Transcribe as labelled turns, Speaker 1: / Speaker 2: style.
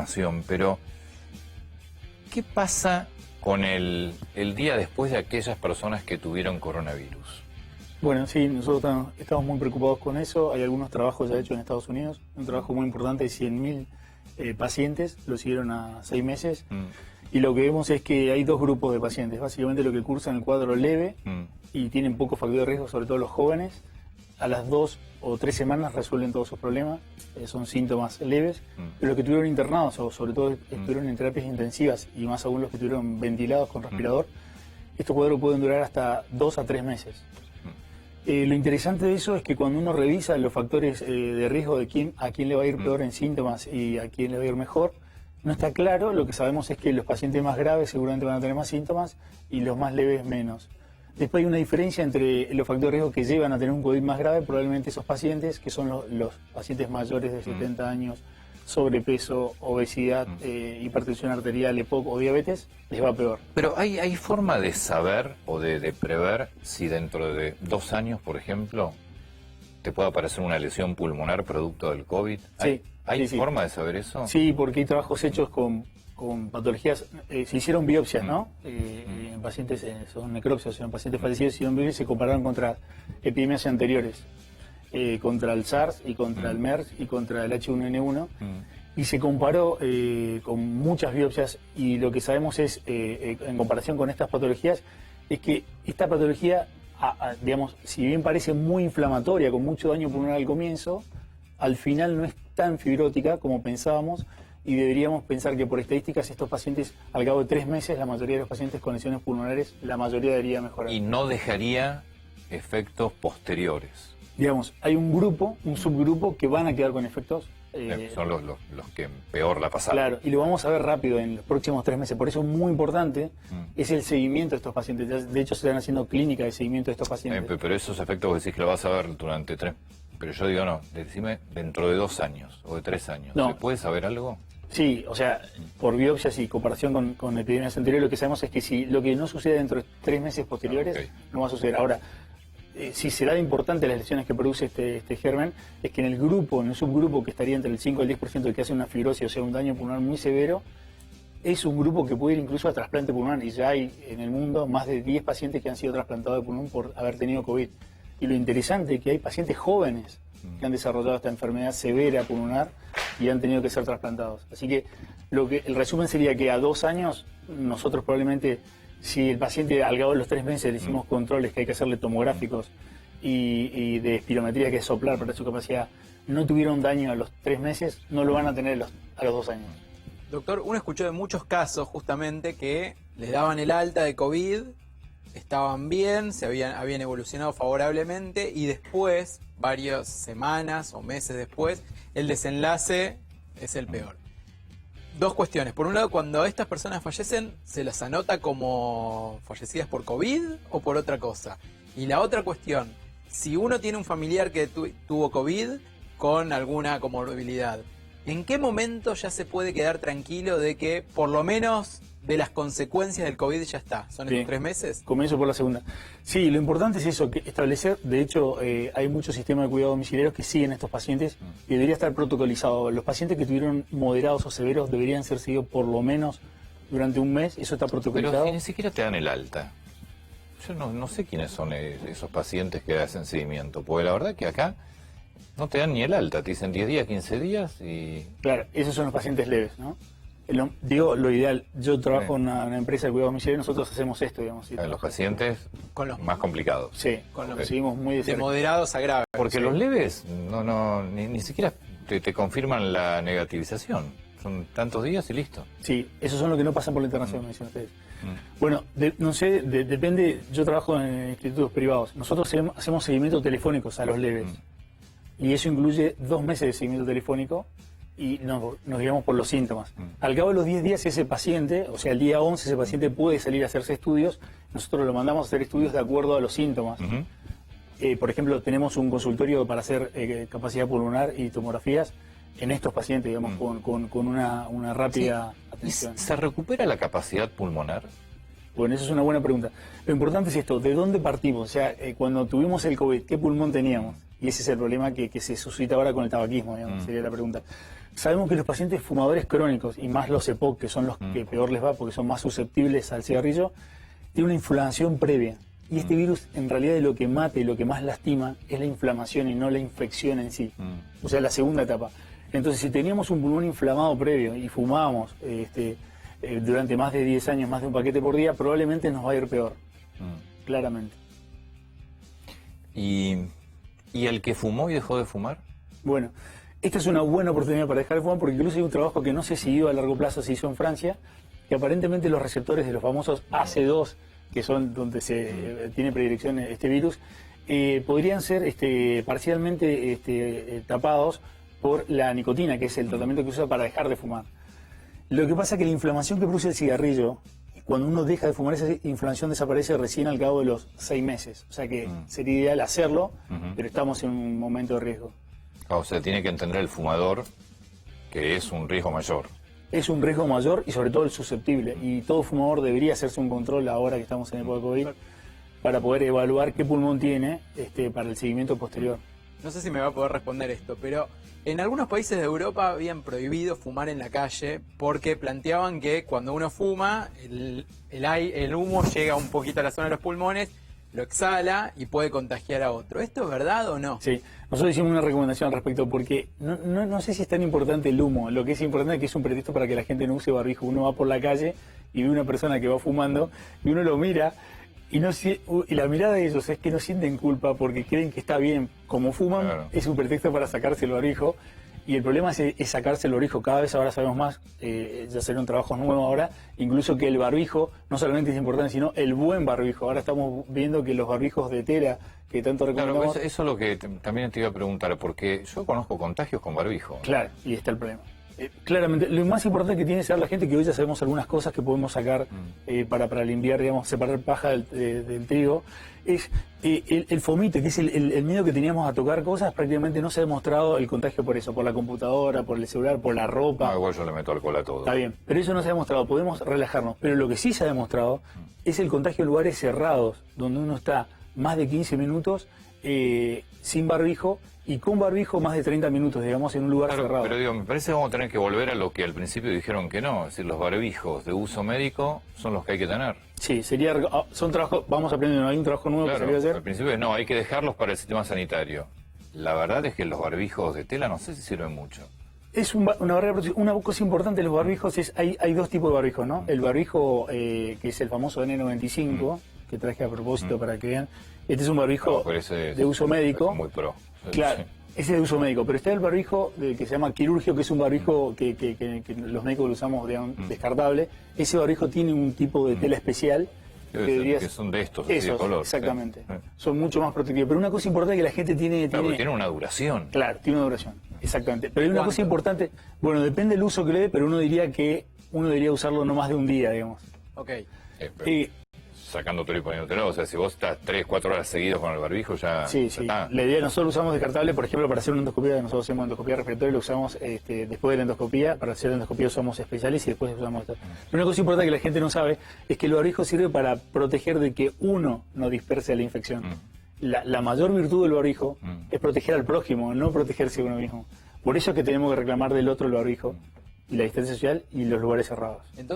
Speaker 1: información, pero ¿qué pasa con el día después de aquellas personas que tuvieron coronavirus?
Speaker 2: Bueno, sí, nosotros estamos muy preocupados con eso. Hay algunos trabajos ya hechos en Estados Unidos. Un trabajo muy importante de 100.000 pacientes, lo siguieron a 6 meses. Y lo que vemos es que hay dos grupos de pacientes. Básicamente lo que cursan el cuadro leve y tienen poco factor de riesgo, sobre todo los jóvenes. A las 2 o 3 semanas resuelven todos sus problemas, son síntomas leves. Pero los que estuvieron internados, o sobre todo estuvieron en terapias intensivas, y más aún los que estuvieron ventilados con respirador, estos cuadros pueden durar hasta 2 a 3 meses. Lo interesante de eso es que cuando uno revisa los factores de riesgo de a quién le va a ir peor en síntomas y a quién le va a ir mejor, no está claro. Lo que sabemos es que los pacientes más graves seguramente van a tener más síntomas y los más leves menos. Después hay una diferencia entre los factores de riesgo que llevan a tener un COVID más grave. Probablemente esos pacientes, que son los pacientes mayores de 70 años, sobrepeso, obesidad, hipertensión arterial, EPOC o diabetes, les va peor.
Speaker 1: Pero ¿hay forma de saber o de prever si dentro de 2 años, por ejemplo, te puede aparecer una lesión pulmonar producto del COVID?
Speaker 2: Sí.
Speaker 1: ¿Hay forma de saber eso?
Speaker 2: Sí, porque hay trabajos hechos con patologías. Se hicieron biopsias, ¿no? En pacientes, son necropsias, son pacientes fallecidos, se hicieron biopsias y se compararon contra epidemias anteriores. Contra el SARS y contra el MERS y contra el H1N1 y se comparó con muchas biopsias, y lo que sabemos es, en comparación con estas patologías, es que esta patología, digamos, si bien parece muy inflamatoria, con mucho daño pulmonar al comienzo, al final no es tan fibrótica como pensábamos, y deberíamos pensar que por estadísticas estos pacientes, al cabo de 3 meses, la mayoría de los pacientes con lesiones pulmonares, la mayoría debería mejorar.
Speaker 1: Y no dejaría efectos posteriores.
Speaker 2: Digamos, hay un grupo, un subgrupo que van a quedar con efectos.
Speaker 1: Son los que peor la pasaron.
Speaker 2: Claro, y lo vamos a ver rápido en los próximos 3 meses. Por eso es muy importante es el seguimiento de estos pacientes. De hecho, se están haciendo clínicas de seguimiento de estos pacientes.
Speaker 1: Pero esos efectos vos decís que lo vas a ver durante 3. Pero yo digo, no, decime dentro de 2 años o de 3 años.
Speaker 2: No.
Speaker 1: ¿Se puede saber algo?
Speaker 2: Sí, o sea, por comparación con epidemias anteriores, lo que sabemos es que si lo que no sucede dentro de 3 meses posteriores, no va a suceder. Ahora, si será de importante las lesiones que produce este germen, es que en el subgrupo que estaría entre el 5 y el 10% de que hace una fibrosis, o sea, un daño pulmonar muy severo, es un grupo que puede ir incluso a trasplante pulmonar, y ya hay en el mundo más de 10 pacientes que han sido trasplantados de pulmón por haber tenido COVID. Y lo interesante es que hay pacientes jóvenes que han desarrollado esta enfermedad severa pulmonar y han tenido que ser trasplantados. Así que el resumen sería que a 2 años nosotros probablemente, si el paciente al cabo de los 3 meses le hicimos controles que hay que hacerle tomográficos y de espirometría, que es soplar para su capacidad, no tuvieron daño a los 3 meses, no lo van a tener a los 2 años.
Speaker 3: Doctor, uno escuchó de muchos casos justamente que les daban el alta de COVID, estaban bien, habían evolucionado favorablemente, y después, varias semanas o meses después, el desenlace es el peor. 2 cuestiones. Por un lado, cuando estas personas fallecen, ¿se las anota como fallecidas por COVID o por otra cosa? Y la otra cuestión, si uno tiene un familiar que tuvo COVID con alguna comorbilidad, ¿en qué momento ya se puede quedar tranquilo de que por lo menos de las consecuencias del COVID ya está? ¿Son estos 3 meses?
Speaker 2: Comienzo por la segunda. Sí, lo importante es eso, que establecer. De hecho, hay muchos sistemas de cuidado domiciliarios que siguen a estos pacientes y debería estar protocolizado. Los pacientes que tuvieron moderados o severos deberían ser seguidos por lo menos durante un mes. Eso está protocolizado.
Speaker 1: Pero si ni siquiera te dan el alta. Yo no sé quiénes son esos pacientes que hacen seguimiento, porque la verdad que acá no te dan ni el alta, te dicen 10 días, 15 días y...
Speaker 2: Claro, esos son los pacientes leves, ¿no? Digo, lo ideal, yo trabajo en una empresa de cuidado domiciliario y nosotros hacemos esto, digamos. ¿Sí?
Speaker 1: Los pacientes
Speaker 3: con los
Speaker 1: más complicados.
Speaker 2: Sí, con los que seguimos muy de cerca.
Speaker 3: De moderados a graves.
Speaker 1: Porque los leves ni siquiera te confirman la negativización. Son tantos días y listo.
Speaker 2: Sí, esos son los que no pasan por la internación, me dicen ustedes. Bueno, no sé, depende. Yo trabajo en institutos privados. Nosotros hacemos seguimiento telefónicos a los leves. Y eso incluye 2 meses de seguimiento telefónico y nos guiamos por los síntomas. Al cabo de los 10 días ese paciente, o sea, el día 11 ese paciente puede salir a hacerse estudios. Nosotros lo mandamos a hacer estudios de acuerdo a los síntomas. Por ejemplo, tenemos un consultorio para hacer capacidad pulmonar y tomografías en estos pacientes, digamos, con una rápida atención.
Speaker 1: ¿Se recupera la capacidad pulmonar?
Speaker 2: Bueno, esa es una buena pregunta. Lo importante es esto, ¿de dónde partimos? O sea, cuando tuvimos el COVID, ¿qué pulmón teníamos? Y ese es el problema que se suscita ahora con el tabaquismo, digamos, sería la pregunta. Sabemos que los pacientes fumadores crónicos, y más los EPOC, que son los que peor les va porque son más susceptibles al cigarrillo, tienen una inflamación previa. Y este virus, en realidad, lo que mata y lo que más lastima es la inflamación y no la infección en sí. O sea, la segunda etapa. Entonces, si teníamos un pulmón inflamado previo y fumábamos durante más de 10 años, más de un paquete por día, probablemente nos va a ir peor. Claramente.
Speaker 1: ¿Y el que fumó y dejó de fumar?
Speaker 2: Bueno, esta es una buena oportunidad para dejar de fumar, porque incluso hay un trabajo que no se siguió a largo plazo, se hizo en Francia, que aparentemente los receptores de los famosos AC2, que son donde se tiene predilección este virus, podrían ser parcialmente tapados por la nicotina, que es el tratamiento que se usa para dejar de fumar. Lo que pasa es que la inflamación que produce el cigarrillo, cuando uno deja de fumar, esa inflamación desaparece recién al cabo de los 6 meses. O sea que sería ideal hacerlo, pero estamos en un momento de riesgo.
Speaker 1: O sea, tiene que entender el fumador que es un riesgo mayor.
Speaker 2: Es un riesgo mayor y sobre todo el susceptible. Y todo fumador debería hacerse un control ahora que estamos en época de COVID para poder evaluar qué pulmón tiene para el seguimiento posterior.
Speaker 3: No sé si me va a poder responder esto, pero en algunos países de Europa habían prohibido fumar en la calle porque planteaban que cuando uno fuma, el humo llega un poquito a la zona de los pulmones, lo exhala y puede contagiar a otro. ¿Esto es verdad o no?
Speaker 2: Sí, nosotros hicimos una recomendación al respecto porque no sé si es tan importante el humo. Lo que es importante es que es un pretexto para que la gente no use barbijo. Uno va por la calle y ve una persona que va fumando y uno lo mira y la mirada de ellos es que no sienten culpa porque creen que está bien. Como fuman, claro, es un pretexto para sacarse el barbijo. Y el problema es sacarse el barbijo. Cada vez ahora sabemos más, ya salieron trabajos nuevos ahora, incluso que el barbijo no solamente es importante, sino el buen barbijo. Ahora estamos viendo que los barbijos de tela que tanto recomendamos...
Speaker 1: Claro, eso es lo que también te iba a preguntar, porque yo conozco contagios con barbijo.
Speaker 2: Claro, y está el problema. Claramente, lo más importante que tiene que saber la gente, que hoy ya sabemos algunas cosas que podemos sacar para limpiar, digamos, separar paja del trigo, es el fomite, que es el miedo que teníamos a tocar cosas. Prácticamente no se ha demostrado el contagio por eso, por la computadora, por el celular, por la ropa.
Speaker 1: Igual yo le meto alcohol a todo.
Speaker 2: Está bien, pero eso no se ha demostrado, podemos relajarnos. Pero lo que sí se ha demostrado es el contagio en lugares cerrados, donde uno está más de 15 minutos sin barbijo, y con barbijo más de 30 minutos, digamos, en un lugar cerrado.
Speaker 1: Pero digo, me parece que vamos a tener que volver a lo que al principio dijeron que no, es decir, los barbijos de uso médico son los que hay que tener.
Speaker 2: Sí, son trabajos, vamos aprendiendo, hay un trabajo nuevo que se debe hacer.
Speaker 1: Al principio no, hay que dejarlos para el sistema sanitario. La verdad es que los barbijos de tela no sé si sirven mucho.
Speaker 2: Es una cosa importante de los barbijos es, hay dos tipos de barbijos, ¿no? El barbijo que es el famoso N95, que traje a propósito para que vean. Este es un barbijo de uso médico.
Speaker 1: Muy pro.
Speaker 2: Claro, ese es de uso médico, pero está el barbijo que se llama quirúrgico, que es un barbijo que los médicos lo usamos, digamos, descartable. Ese barbijo tiene un tipo de tela especial.
Speaker 1: Que son de estos, así de color.
Speaker 2: Exactamente. Sí. Son mucho más protectivos. Pero una cosa importante es que la gente tiene
Speaker 1: una duración.
Speaker 2: Claro, tiene una duración. Exactamente. Pero hay una cosa importante, bueno, depende del uso que le dé, pero uno diría que uno debería usarlo no más de un día, digamos.
Speaker 3: Ok.
Speaker 1: Sacándotelo y poniéndotelo, o sea, si vos estás 3, 4 horas seguidos con el barbijo, ya...
Speaker 2: Sí. La idea, nosotros usamos descartable, por ejemplo, para hacer una endoscopía, nosotros hacemos endoscopía respiratoria, lo usamos después de la endoscopía, para hacer la endoscopía usamos especiales y después usamos esto. Pero una cosa importante que la gente no sabe es que el barbijo sirve para proteger de que uno no disperse la infección. La mayor virtud del barbijo es proteger al prójimo, no protegerse a uno mismo. Por eso es que tenemos que reclamar del otro el barbijo y la distancia social y los lugares cerrados.